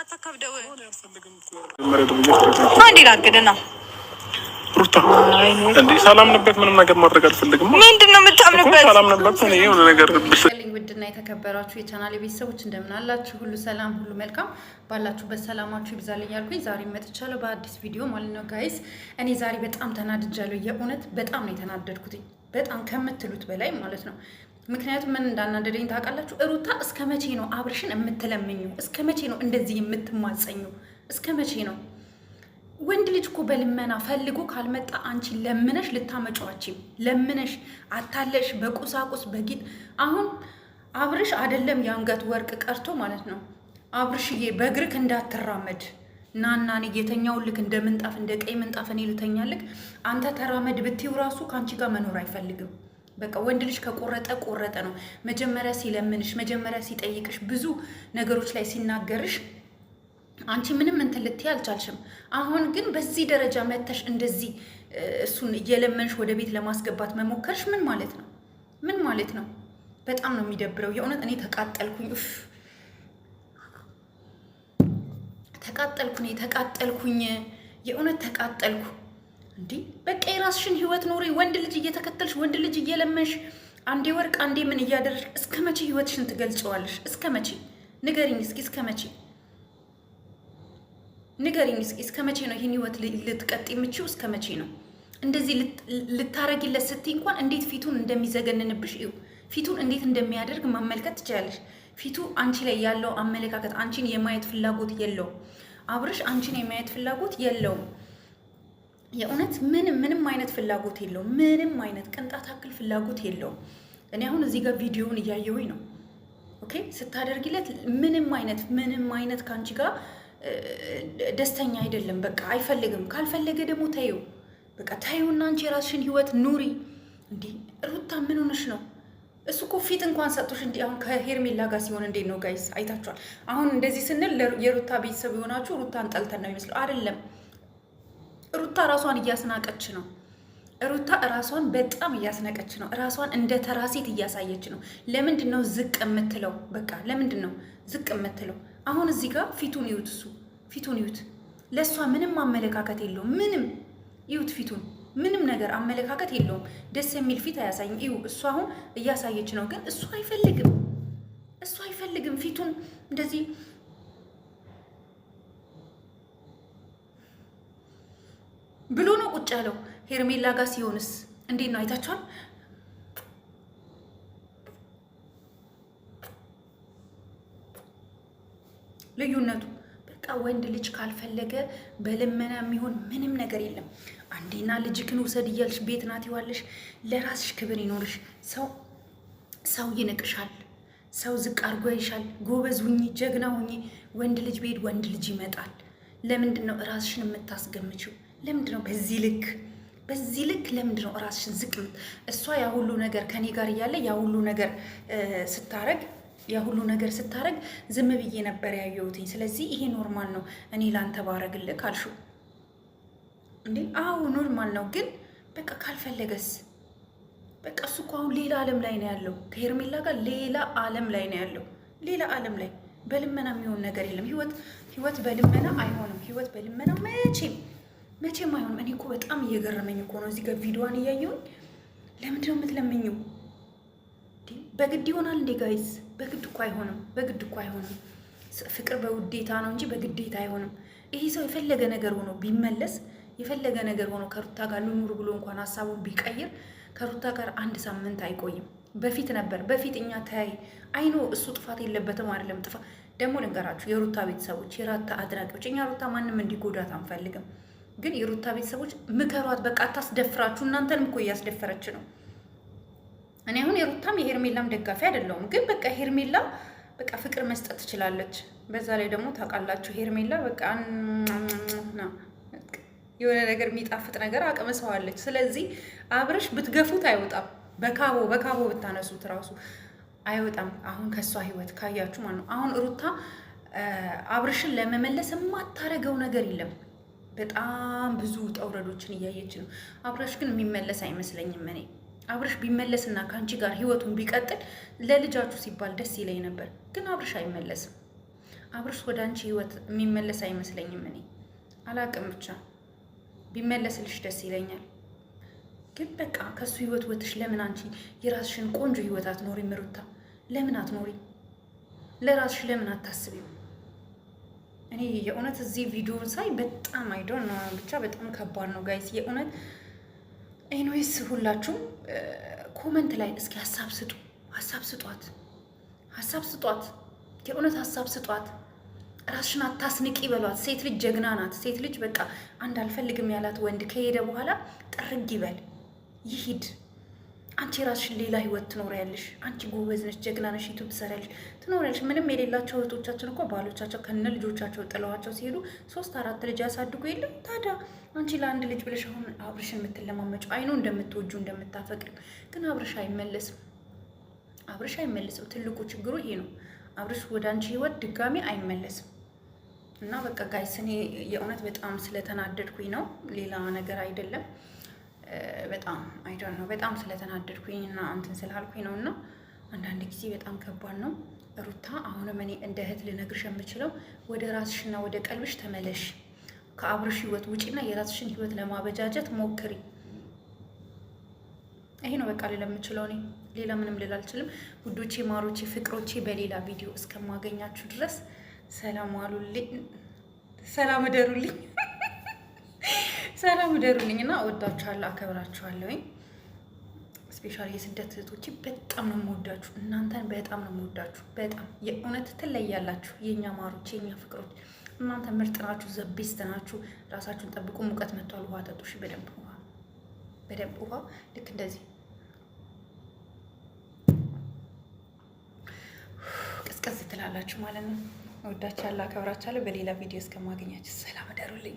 አታከብደው። አንዴ ላግድና ሩታ እንዴ ሰላም ነበር። ምንም ነገር ማድረግ አልፈልግም። ምንድነው የምታምንበት? ሰላም ነበር። እኔ የሆነ ነገር ልኝ ውድና የተከበራችሁ የቻናሌ ቤተሰቦች እንደምን አላችሁ? ሁሉ ሰላም፣ ሁሉ መልካም፣ ባላችሁበት ሰላማችሁ ይብዛልኝ ያልኩኝ ዛሬ መጥቻለሁ በአዲስ ቪዲዮ ማለት ነው ጋይስ። እኔ ዛሬ በጣም ተናድጃለሁ። የእውነት በጣም ነው የተናደድኩት፣ በጣም ከምትሉት በላይ ማለት ነው። ምክንያቱም ምን እንዳናደደኝ ታውቃላችሁ? ሩታ እስከ መቼ ነው አብርሽን የምትለምኙ? እስከ መቼ ነው እንደዚህ የምትማጸኙ? እስከ መቼ ነው? ወንድ ልጅ እኮ በልመና ፈልጎ ካልመጣ አንቺ ለምነሽ ልታመጫዋችም ለምነሽ አታለሽ በቁሳቁስ በጊጥ አሁን አብርሽ አይደለም የአንገት ወርቅ ቀርቶ ማለት ነው። አብርሽዬ በእግርክ እንዳትራመድ ናናኔ የተኛው ልክ እንደ ምንጣፍ እንደ ቀይ ምንጣፍ እኔ ልተኛልክ አንተ ተራመድ ብትይው ራሱ ከአንቺ ጋር መኖር አይፈልግም። በቃ ወንድ ልጅ ከቆረጠ ቆረጠ ነው። መጀመሪያ ሲለምንሽ፣ መጀመሪያ ሲጠይቅሽ፣ ብዙ ነገሮች ላይ ሲናገርሽ አንቺ ምንም እንትን ልትይ አልቻልሽም። አሁን ግን በዚህ ደረጃ መተሽ እንደዚህ እሱን እየለመንሽ ወደ ቤት ለማስገባት መሞከርሽ ምን ማለት ነው? ምን ማለት ነው? በጣም ነው የሚደብረው። የእውነት እኔ ተቃጠልኩኝ። ተቃጠልኩኝ። የእውነት ተቃጠልኩ። እንዲህ በቃ የራስሽን ህይወት ኖሪ። ወንድ ልጅ እየተከተልሽ ወንድ ልጅ እየለመንሽ አንዴ ወርቅ አንዴ ምን እያደረግሽ እስከ መቼ ህይወትሽን ትገልጸዋለሽ? እስከ መቼ ንገሪኝ እስኪ። እስከ መቼ ንገሪኝ እስኪ። እስከ መቼ ነው ይህን ህይወት ልትቀጥ የምችው? እስከ መቼ ነው እንደዚህ ልታረጊለት ስትይ እንኳን እንዴት ፊቱን እንደሚዘገንንብሽ እዩ። ፊቱን እንዴት እንደሚያደርግ መመልከት ትችላለሽ። ፊቱ አንቺ ላይ ያለው አመለካከት አንቺን የማየት ፍላጎት የለውም። አብርሽ አንቺን የማየት ፍላጎት የለውም። የእውነት ምንም አይነት ፍላጎት የለውም። ምንም አይነት ቅንጣት አክል ፍላጎት የለውም። እኔ አሁን እዚህ ጋር ቪዲዮውን እያየሁኝ ነው። ኦኬ ስታደርጊለት ምንም አይነት ከአንቺ ጋር ደስተኛ አይደለም። በቃ አይፈልግም። ካልፈለገ ደግሞ ታዩ፣ በቃ ታዩና አንቺ የራስሽን ህይወት ኑሪ። እንዲህ ሩታ ምን ሆነሽ ነው? እሱ እኮ ፊት እንኳን ሰጥቶሽ እንዲህ አሁን ከሄርሜላ ጋር ሲሆን እንዴት ነው ጋይስ? አይታችኋል። አሁን እንደዚህ ስንል የሩታ ቤተሰብ የሆናችሁ ሩታን ጠልተን ነው ይመስለው። አይደለም። ሩታ ራሷን እያስናቀች ነው። ሩታ ራሷን በጣም እያስናቀች ነው። ራሷን እንደ ተራ ሴት እያሳየች ነው። ለምንድን ነው ዝቅ የምትለው? በቃ ለምንድን ነው ዝቅ የምትለው? አሁን እዚህ ጋር ፊቱን ይዩት፣ እሱ ፊቱን ይዩት። ለእሷ ምንም አመለካከት የለውም። ምንም ይዩት፣ ፊቱን ምንም ነገር አመለካከት የለውም። ደስ የሚል ፊት አያሳይም። ይዩ፣ እሱ አሁን እያሳየች ነው፣ ግን እሱ አይፈልግም። ፊቱን እንደዚህ ብሎ ነው ቁጭ ያለው። ሄርሜላ ጋር ሲሆንስ እንዴት ነው? አይታችኋል ልዩነቱ። በቃ ወንድ ልጅ ካልፈለገ በልመና የሚሆን ምንም ነገር የለም። አንዴና ልጅክን ውሰድ እያልሽ ቤት ናት ይዋለሽ። ለራስሽ ክብር ይኖርሽ። ሰው ይንቅሻል፣ ሰው ዝቅ አድርጎ ያይሻል። ጎበዝ ሁኚ፣ ጀግና ሁኚ። ወንድ ልጅ ቤት ወንድ ልጅ ይመጣል። ለምንድን ነው ራስሽን የምታስገምችው? ለምንድን ነው በዚህ ልክ ለምንድን ነው ራስሽን ዝቅ? እሷ ያ ሁሉ ነገር ከኔ ጋር እያለ ያ ሁሉ ነገር ስታረግ ዝም ብዬ ነበር ያየሁትኝ። ስለዚህ ይሄ ኖርማል ነው እኔ ላንተ ባረግልህ ካልሽው እንዴ? አዎ ኖርማል ነው። ግን በቃ ካልፈለገስ? በቃ እሱ እኮ አሁን ሌላ ዓለም ላይ ነው ያለው። ከሄርሜላ ጋር ሌላ ዓለም ላይ ነው ያለው። ሌላ ዓለም ላይ በልመና የሚሆን ነገር የለም። ህይወት በልመና አይሆንም። ህይወት በልመና መቼም አይሆንም። እኔ እኮ በጣም እየገረመኝ እኮ ነው እዚህ ጋር ቪዲዮዋን እያየሁኝ። ለምንድን ነው የምትለምኘው? በግድ ይሆናል እንዴ ጋይዝ? በግድ እኮ አይሆንም። ፍቅር በውዴታ ነው እንጂ በግዴታ አይሆንም። ይሄ ሰው የፈለገ ነገር ሆኖ ቢመለስ፣ የፈለገ ነገር ሆኖ ከሩታ ጋር ልኑር ብሎ እንኳን ሀሳቡን ቢቀይር ከሩታ ጋር 1 ሳምንት አይቆይም። በፊት እኛ ተያይ አይኖ እሱ ጥፋት የለበትም አይደለም። ጥፋት ደግሞ ልንገራችሁ፣ የሩታ ቤተሰቦች፣ የሩታ አድናቂዎች፣ እኛ ሩታ ማንም እንዲጎዳት አንፈልግም። ግን የሩታ ቤተሰቦች ምከሯት፣ በቃ አታስደፍራችሁ። እናንተንም እኮ እያስደፈረች ነው። እኔ አሁን የሩታም የሄርሜላም ደጋፊ አይደለሁም። ግን በቃ ሄርሜላ በቃ ፍቅር መስጠት ትችላለች። በዛ ላይ ደግሞ ታውቃላችሁ ሄርሜላ በቃ የሆነ ነገር የሚጣፍጥ ነገር አቅምሰዋለች። ስለዚህ አብርሽ ብትገፉት አይወጣም። በካቦ ብታነሱት ራሱ አይወጣም። አሁን ከሷ ህይወት ካያችሁ ማለት ነው። አሁን ሩታ አብርሽን ለመመለስ የማታረገው ነገር የለም። በጣም ብዙ ጠውረዶችን እያየች ነው። አብርሽ ግን የሚመለስ አይመስለኝም። እኔ አብርሽ ቢመለስና ከአንቺ ጋር ህይወቱን ቢቀጥል ለልጃችሁ ሲባል ደስ ይለኝ ነበር። ግን አብርሽ አይመለስም። አብርሽ ወደ አንቺ ህይወት የሚመለስ አይመስለኝም። እኔ አላቅም፣ ብቻ ቢመለስልሽ ደስ ይለኛል። ግን በቃ ከሱ ህይወት ወጥሽ ለምን አንቺ የራስሽን ቆንጆ ህይወት አትኖሪም? ሩታ ለምን አትኖሪ? ለራስሽ ለምን አታስቢም? እኔ የእውነት እዚህ ቪዲዮን ሳይ በጣም አይዶን ነው፣ ብቻ በጣም ከባድ ነው ጋይስ የእውነት። ኤኒዌይስ ሁላችሁም ኮመንት ላይ እስኪ ሀሳብ ስጡ፣ ሀሳብ ስጧት፣ ሀሳብ ስጧት፣ የእውነት ሀሳብ ስጧት። ራስሽን አታስንቂ በሏት። ሴት ልጅ ጀግና ናት። ሴት ልጅ በቃ አንድ አልፈልግም ያላት ወንድ ከሄደ በኋላ ጥርግ ይበል ይሂድ። አንቺ ራስሽን ሌላ ህይወት ትኖሪያለሽ። አንቺ ጎበዝ ነሽ፣ ጀግና ነሽ፣ ዩቱብ ትሰሪያለሽ፣ ትኖሪያለሽ። ምንም የሌላቸው እህቶቻችን እኮ ባሎቻቸው ከነ ልጆቻቸው ጥለዋቸው ሲሄዱ 3-4 ልጅ ያሳድጉ የለም። ታዲያ አንቺ ለአንድ ልጅ ብለሽ አሁን አብርሽን የምትለማመጪው አይኑ እንደምትወጁ እንደምታፈቅሪ፣ ግን አብርሽ አይመለስም። አብርሽ አይመለስም። ትልቁ ችግሩ ይሄ ነው። አብርሽ ወደ አንቺ ህይወት ድጋሚ አይመለስም። እና በቃ ጋይስ እኔ የእውነት በጣም ስለተናደድኩኝ ነው፣ ሌላ ነገር አይደለም። በጣም አይዶን ነው፣ በጣም ስለተናደድኩኝ እና እንትን ስላልኩኝ ነው። እና አንዳንድ ጊዜ በጣም ከባድ ነው። ሩታ አሁንም እኔ እንደ እህት ልነግርሽ የምችለው ወደ ራስሽና ወደ ቀልብሽ ተመለሽ። ከአብርሽ ህይወት ውጪና የራስሽን ህይወት ለማበጃጀት ሞክሪ። ይሄ ነው በቃ ልል የምችለው እኔ፣ ሌላ ምንም ልል አልችልም። ውዶቼ፣ ማሮቼ፣ ፍቅሮቼ በሌላ ቪዲዮ እስከማገኛችሁ ድረስ ሰላም ዋሉልኝ፣ ሰላም እደሩልኝ፣ ሰላም እደሩልኝ እና እወዳችኋለሁ፣ አከብራችኋለሁኝ። ስፔሻሊ የስደት እህቶቼ በጣም ነው የምወዳችሁ፣ እናንተን በጣም ነው የምወዳችሁ። በጣም የእውነት ትለያላችሁ፣ የእኛ ማሮች፣ የእኛ ፍቅሮች። እናንተ ምርጥ ናችሁ፣ ዘቤስት ናችሁ። ራሳችሁን ጠብቁ። ሙቀት መጥቷል፣ ውሃ ጠጡ። እሺ፣ በደንብ ውሃ፣ በደንብ ውሃ። ልክ እንደዚህ ቅዝቅዝ ትላላችሁ ማለት ነው። እወዳችኋለሁ፣ አከብራችኋለሁ። በሌላ ቪዲዮ እስከማገኛችሁ ሰላም እደሩልኝ።